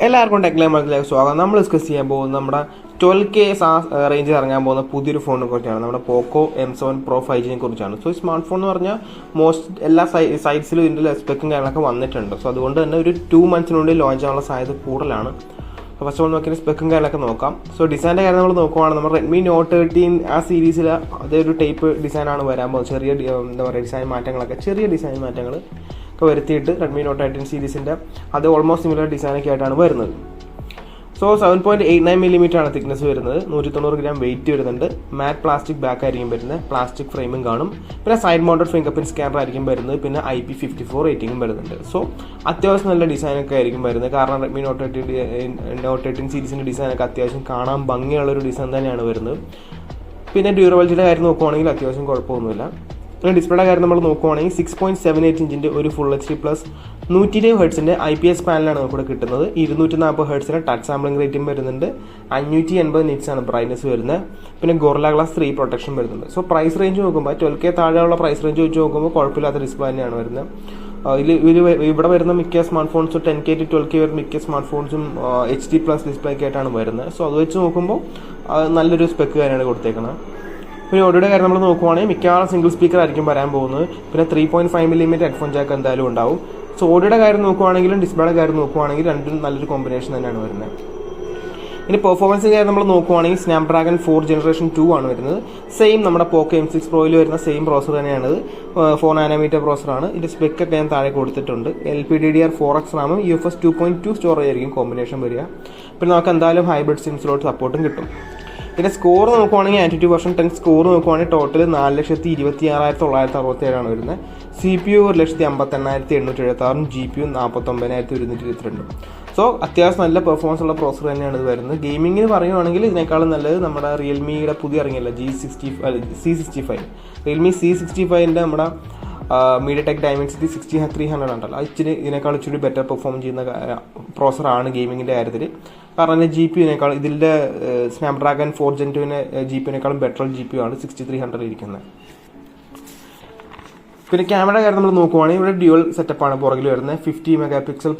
എല്ലാവർക്കും ടെക്നിക്കൽ മാർക്കറ്റിലേക്ക് സ്വാഗതം. നമ്മൾ ഡിസ്കസ് ചെയ്യാൻ പോകുന്നത് നമ്മുടെ 12K റേഞ്ചിൽ ഇറങ്ങാൻ പോകുന്ന പുതിയൊരു ഫോണിനെ കുറിച്ചാണ്. നമ്മുടെ പോക്കോ M7 Pro 5G കുറിച്ചാണ്. സോ ഈ സ്മാർട്ട് ഫോൺ എന്ന് പറഞ്ഞാൽ എല്ലാ സൈറ്റ്സിലും ഇതിൻ്റെ സ്പെക്കും കാര്യങ്ങളൊക്കെ വന്നിട്ടുണ്ട്. സോ അതുകൊണ്ട് തന്നെ ഒരു 2 മന്ത്സിനുള്ളിൽ ലോഞ്ച് ആവാനുള്ള സാധ്യത കൂടുതലാണ്. സോ ഫസ്റ്റ് ഓൾ നോക്കിയാൽ സ്പെക്കും കാര്യങ്ങളൊക്കെ നോക്കാം. സോ ഡിസൈൻ്റെ കാര്യം നമ്മൾ നോക്കുവാണെങ്കിൽ നമ്മുടെ റെഡ്മി നോട്ട് 13 ആ സീരീസിൽ അതൊരു ടൈപ്പ് ഡിസൈനാണ് വരാൻ പോകുന്നത്. ചെറിയ എന്താ പറയുക ഡിസൈൻ മാറ്റങ്ങളൊക്കെ ചെറിയ ഡിസൈൻ മാറ്റങ്ങൾ ഒക്കെ വരുത്തിയിട്ട് റെഡ്മി നോട്ട് 13 സീരീസിൻ്റെ അത് ഓൾമോസ്റ്റ് സിമിലർ ഡിസൈനൊക്കെ ആയിട്ടാണ് വരുന്നത്. സോ 7.89mm ആണ് തിക്നെസ് വരുന്നത്, 190 ഗ്രാം വെയിറ്റ് വരുന്നുണ്ട്. മാറ്റ് പ്ലാസ്റ്റിക് ബാക്ക് ആയിരിക്കും വരുന്നത്, പ്ലാസ്റ്റിക് ഫ്രെയിമും കാണും. പിന്നെ side mounted finger print scanner ആയിരിക്കും വരുന്നത്. പിന്നെ IP54 റേറ്റിംഗും വരുന്നുണ്ട്. സോ അത്യാവശ്യം നല്ല ഡിസൈനൊക്കെ ആയിരിക്കും വരുന്നത്. കാരണം റെഡ്മി നോട്ട് 13 സീരീസിൻ്റെ ഡിസൈനൊക്കെ അത്യാവശ്യം കാണാൻ ഭംഗിയുള്ളൊരു ഡിസൈൻ തന്നെയാണ് വരുന്നത്. പിന്നെ ഡ്യൂറബിലിറ്റിയുടെ കാര്യം നോക്കുവാണെങ്കിൽ അത്യാവശ്യം കുഴപ്പമൊന്നുമില്ല. പിന്നെ ഡിസ്പ്ലേയുടെ കാര്യം നമ്മൾ നോക്കുവാണെങ്കിൽ 6.78 ഇഞ്ചിൻ്റെ ഒരു ഫുൾ HD പ്ലസ് 120 ഹെർട്സിൻ്റെ IPS പാനലാണ് നമുക്കിവിടെ കിട്ടുന്നത്. 240 ഹെർട്സിൻ്റെ ടച്ച് സാമ്പിളിംഗ് റേറ്റും വരുന്നുണ്ട്. 580 നിറ്റ്സ് ആണ് ബ്രൈറ്റ്നസ് വരുന്നത്. പിന്നെ ഗൊറില്ല ഗ്ലാസ് 3 പ്രൊട്ടക്ഷൻ വരുന്നുണ്ട്. സോ പ്രൈസ് റേഞ്ച് നോക്കുമ്പോൾ 12K താഴെയുള്ള പ്രൈസ് റേഞ്ച് വെച്ച് നോക്കുമ്പോൾ കുഴപ്പമില്ലാത്ത ഡിസ്പ്ലേ തന്നെയാണ് വരുന്നത്. ഇവിടെ വരുന്ന മിക്ക സ്മാർട്ട് ഫോൺസും 10K to 12K വരുന്ന മിക്ക സ്മാർട്ട് ഫോൺസും HD പ്ലസ് ഡിസ്പ്ലേ ഒക്കെ ആയിട്ടാണ് വരുന്നത്. സോ അത് വെച്ച് നോക്കുമ്പോൾ നല്ലൊരു സ്പെക്ക് കാര്യമാണ് കൊടുത്തേക്കുന്നത്. പിന്നെ ഓഡിയോയുടെ കാര്യം നമ്മൾ നോക്കുവാണെങ്കിൽ മിക്കവാറും സിംഗിൾ സ്പീക്കർ ആയിരിക്കും വരാൻ പോകുന്നത്. പിന്നെ 3.5mm ഹെഡ്ഫോൺ ജാക്ക് എന്തായാലും ഉണ്ടാവും. സോ ഓഡിയോയുടെ കാര്യം നോക്കുവാണെങ്കിലും ഡിസ്പ്ലേയുടെ കാര്യം നോക്കുവാണെങ്കിൽ രണ്ടും നല്ലൊരു കോമ്പിനേഷൻ തന്നെയാണ് വരുന്നത്. ഇനി പെർഫോമൻസിൻ്റെ കാര്യം നമ്മൾ നോക്കുവാണെങ്കിൽ സ്നാപ്ഡ്രാഗൺ 4 Generation 2 ആണ് വരുന്നത്. സെയിം നമ്മുടെ പോക്കോ M6 Proയിൽ വരുന്ന സെയിം പ്രോസർ തന്നെയാണത്. 4nm പ്രോസറാണ്. ഇതിൻ്റെ സ്പെക്കൊക്കെ ഞാൻ താഴെ കൊടുത്തിട്ടുണ്ട്. LPDDR4X റാമും UFS 2.2 സ്റ്റോറേജ് ആയിരിക്കും കോമ്പിനേഷൻ വരിക. പിന്നെ നമുക്ക് എന്തായാലും ഹൈബ്രിഡ് സിം സ്ലോട്ട് സപ്പോർട്ടും കിട്ടും. പിന്നെ സ്കോർ നോക്കുവാണെങ്കിൽ Antutu version 10 സ്കോർ നോക്കുവാണെങ്കിൽ ടോട്ടൽ 4,26,967 വരുന്നത്. CPU 1,58,876, GPU 49,122. സോ അത്യാവശ്യം നല്ല പെർഫോമൻസ് ഉള്ള പ്രോസർ തന്നെയാണ് ഇത് വരുന്നത്. ഗെയിമിങ്ങിന് പറയുവാണെങ്കിൽ ഇതിനേക്കാളും നല്ലത് നമ്മുടെ റിയൽമിയുടെ പുതിയ ഇറങ്ങിയല്ല C65 റിയൽമി C65ൻ്റെ നമ്മുടെ MediaTek Dimensity 6300 ഉണ്ടല്ലോ, ഇതിനേക്കാൾ ഇച്ചിരി ബെറ്റർ പെർഫോം ചെയ്യുന്ന പ്രോസറാണ് ഗെയിമിങ്ങിൻ്റെ കാര്യത്തിൽ. കാരണം GPU ഇതിൻ്റെ സ്നാപ്ഡ്രാഗൺ 4 Gen 2 GPUനേക്കാളും ബെറ്റർ GPU ആണ് 6300 ഇരിക്കുന്നത്. പിന്നെ ക്യാമറ കാര്യം നമ്മൾ നോക്കുവാണെങ്കിൽ ഇവിടെ ഡ്യുവൽ സെറ്റപ്പാണ് പുറകിൽ വരുന്നത്. 50 MP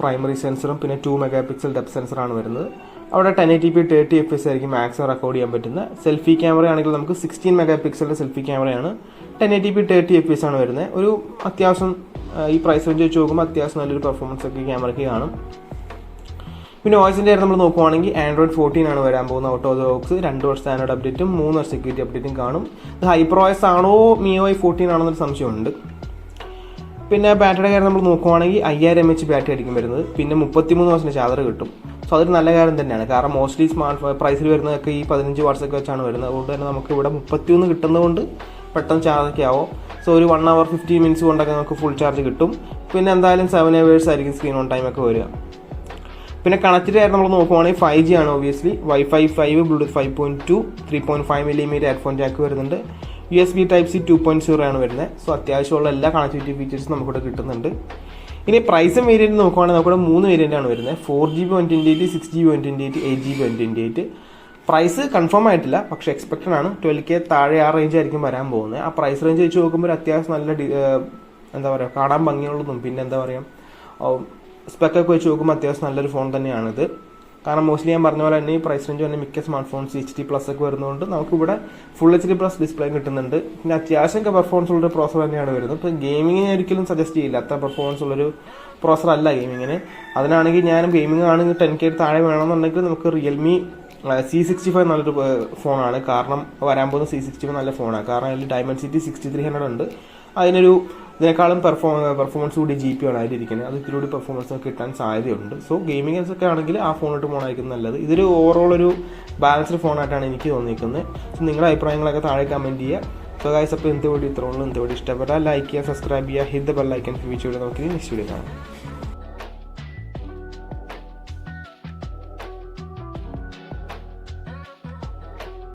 പ്രൈമറി സെൻസറും പിന്നെ 2 MP ഡെപ്ത് സെൻസറാണ് വരുന്നത്. അവിടെ 1080p 30 fps ആയിരിക്കും മാക്സിമം റെക്കോർഡ് ചെയ്യാൻ പറ്റുന്ന. സെൽഫി ക്യാമറ ആണെങ്കിൽ നമുക്ക് 16 MP സെൽഫി ക്യാമറയാണ്. 1080p 30 fps ആണ് വരുന്നത്. ഒരു അത്യാവശ്യം ഈ പ്രൈസ് റേഞ്ച് വെച്ച് നോക്കുമ്പോൾ അത്യാവശ്യം നല്ലൊരു പെർഫോമൻസ് ഒക്കെ ക്യാമറയ്ക്ക് കാണും. പിന്നെ വോയിസിൻ്റെ കാര്യം നമ്മൾ നോക്കുവാണെങ്കിൽ Android 14 ആണ് വരാൻ പോകുന്ന ഔട്ട് ഓഫ് ദ ബോക്സ്. 2 വർഷം സ്റ്റാൻഡേർഡ് അപ്ഡേറ്റും 3 വർഷം സെക്യൂരിറ്റി അപ്ഡേറ്റും കാണും. ഇത് ഹൈപ്രോയസ് ആണോ MIUI 14 ആണെന്നൊരു സംശയമുണ്ട്. പിന്നെ ബാറ്ററിയുടെ കാര്യം നമ്മൾ നോക്കുവാണെങ്കിൽ 5000 mAh ബാറ്ററി ആയിരിക്കും വരുന്നത്. പിന്നെ 33 വർഷത്തിൻ്റെ ചാർജർ കിട്ടും. സോ അതൊരു നല്ല കാര്യം തന്നെയാണ്. കാരണം മോസ്റ്റ്ലി സ്മാർട്ട് പ്രൈസിൽ വരുന്നതൊക്കെ ഈ 15 വാട്ട്സൊക്കെ വെച്ചാണ് വരുന്നത്. അതുകൊണ്ട് തന്നെ നമുക്ക് ഇവിടെ 31 കിട്ടുന്നതുകൊണ്ട് പെട്ടെന്ന് ചാർജൊക്കെ ആവും. സോ ഒരു 1 hour 15 minutes കൊണ്ടൊക്കെ നമുക്ക് ഫുൾ ചാർജ് കിട്ടും. പിന്നെ എന്തായാലും 7 hours ആയിരിക്കും സ്ക്രീൻ ഓൺ ടൈമൊക്കെ വരിക. പിന്നെ കണക്റ്റിൻ്റെ കാര്യം നമ്മൾ നോക്കുവാണെങ്കിൽ 5G ആണ് obviously. Wi-Fi 5, Bluetooth 5.2, 3.5mm headphone Jack വരുന്നുണ്ട്. USB Type-C 2.0 ആണ് വരുന്നത്. സോ അത്യാവശ്യമുള്ള എല്ലാ കണക്ടിവിറ്റി ഫീച്ചേഴ്സും നമുക്കിവിടെ കിട്ടുന്നുണ്ട്. ഇനി പ്രൈസും വേരിയൻറ്റ് നോക്കുവാണെങ്കിൽ നമുക്കിവിടെ 3 വേരിയൻ്റാണ് വരുന്നത്. 4GB 128, 6GB 128, 8GB 128. Price confirm ആയിട്ടില്ല, പക്ഷേ എക്സ്പെക്റ്റഡ് ആണ്. 12K താഴെ ആ റേഞ്ച് ആയിരിക്കും വരാൻ പോകുന്നത്. ആ പ്രൈസ് റേഞ്ച് വെച്ച് നോക്കുമ്പോൾ അത്യാവശ്യം നല്ല എന്താ പറയുക കാണാൻ ഭംഗിയുള്ളതും പിന്നെ എന്താ പറയുക സ്പെക്കൊക്കെ വെച്ച് നോക്കുമ്പോൾ അത്യാവശ്യം നല്ലൊരു ഫോൺ തന്നെയാണിത്. കാരണം മോസ്റ്റ്ലി ഞാൻ പറഞ്ഞ പോലെ തന്നെ ഈ പ്രൈസ് റേഞ്ച് തന്നെ മിക്ക സ്മാർട്ട് ഫോൺസ് HD പ്ലസ് ഒക്കെ വരുന്നതുകൊണ്ട് നമുക്കിവിടെ ഫുൾ HD പ്ലസ് ഡിസ്പ്ലേ കിട്ടുന്നുണ്ട്. പിന്നെ അത്യാവശ്യമൊക്കെ പെർഫോമൻസ് ഉള്ളൊരു പ്രോസർ തന്നെയാണ് വരുന്നത്. ഇപ്പോൾ ഗെയിമിങ്ങിന് ഒരിക്കലും സജസ്റ്റ് ചെയ്യില്ല, അത്ര പെർഫോമൻസ് ഉള്ളൊരു പ്രോസർ അല്ല ഗെയിമിങ്ങിന്. അതിനാണെങ്കിൽ ഞാനും ഗെയിമിംഗ് ആണെങ്കിൽ 10K താഴെ വേണമെന്നുണ്ടെങ്കിൽ നമുക്ക് റിയൽമി C65 നല്ലൊരു ഫോണാണ്. കാരണം വരാൻ പോകുന്ന C65 നല്ല ഫോണാണ്. കാരണം അതിൽ Dimensity 6300 ഉണ്ട്. ഇതിനേക്കാളും പെർഫോമൻസ് കൂടി GPU ആണ് അതിലിരിക്കുന്നത്. അത് ഇത്തിരി പെർഫോമൻസ് കിട്ടാൻ സാധ്യതയുണ്ട്. സോ ഗെയിമിംഗ് ഒക്കെ ആണെങ്കിൽ ആ ഫോണിട്ട് ഫോണായിരിക്കും നല്ലത്. ഇതൊരു ഓവറോൾ ഒരു ബാലൻസ്ഡ് ഫോണായിട്ടാണ് എനിക്ക് തോന്നിയിരിക്കുന്നത്. സോ നിങ്ങളുടെ അഭിപ്രായങ്ങളൊക്കെ താഴെ കമൻറ്റ് ചെയ്യുക. സോ ഗൈസ്, അപ്പോൾ ഇന്നത്തെ വീഡിയോ ഇത്രയുള്ളൂ. ഇന്നത്തെ വീഡിയോ ഇഷ്ടപ്പെട്ടാൽ ലൈക്ക് ചെയ്യുക, സബ്സ്ക്രൈബ് ചെയ്യുക, hit the bell icon future. നമുക്ക് നെക്സ്റ്റ് വീഡിയോ കാണാം.